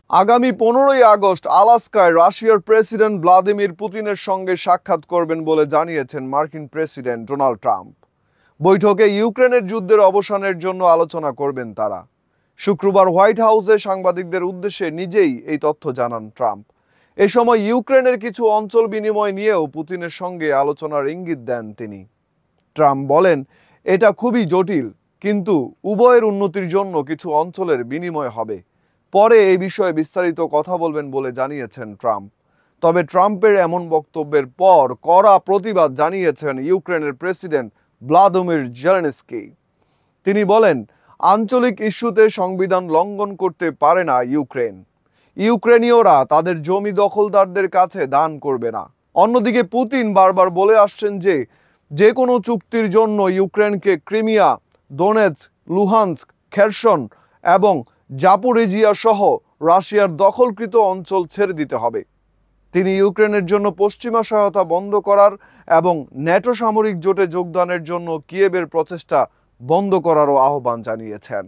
আগামী 15ই আগস্ট আলাস্কায় রাশিয়ার president Vladimir পুতিনের সঙ্গে সাক্ষাৎ করবেন বলে জানিয়েছেন মার্কিন প্রেসিডেন্ট ডোনাল্ড ট্রাম্প। বৈঠকে ইউক্রেনের যুদ্ধের অবসানের জন্য আলোচনা করবেন তারা। শুক্রবার হোয়াইট হাউসে সাংবাদিকদের উদ্দেশ্যে নিজেই এই তথ্য জানান ট্রাম্প। এ সময় ইউক্রেনের কিছু অঞ্চল বিনিময় নিয়েও পুতিনের সঙ্গে আলোচনার ইঙ্গিত দেন তিনি। ট্রাম্প বলেন, এটা খুবই জটিল, কিন্তু উভয়ের উন্নতির জন্য কিছু অঞ্চলের বিনিময় হবে। পরে এই বিষয়ে বিস্তারিত কথা বলবেন বলে জানিয়েছেন ট্রাম্প। তবে ট্রাম্পের এমন বক্তব্যের পর কড়া প্রতিবাদ জানিয়েছেন ইউক্রেনের প্রেসিডেন্ট ভ্লাদিমির জেলেনস্কি। তিনি বলেন, আঞ্চলিক ইস্যুতে সংবিধান লঙ্ঘন করতে পারে না ইউক্রেন। ইউক্রেনীয়রা তাদের জমি দখলদারদের কাছে দান করবে না। অন্যদিকে পুতিন বারবার বলে আসছেন যে কোনো চুক্তির জন্য ইউক্রেনকে ক্রিমিয়া, দোনেৎস্ক, লুহান্স্ক, খেরসন এবং জাপোরিজিয়া সহ রাশিয়ার দখলকৃত অঞ্চল ছেড়ে দিতে হবে। তিনি ইউক্রেনের জন্য পশ্চিমা সহায়তা বন্ধ করার এবং ন্যাটো সামরিক জোটে যোগদানের জন্য কিয়েভের প্রচেষ্টা বন্ধ করারও আহ্বান জানিয়েছেন।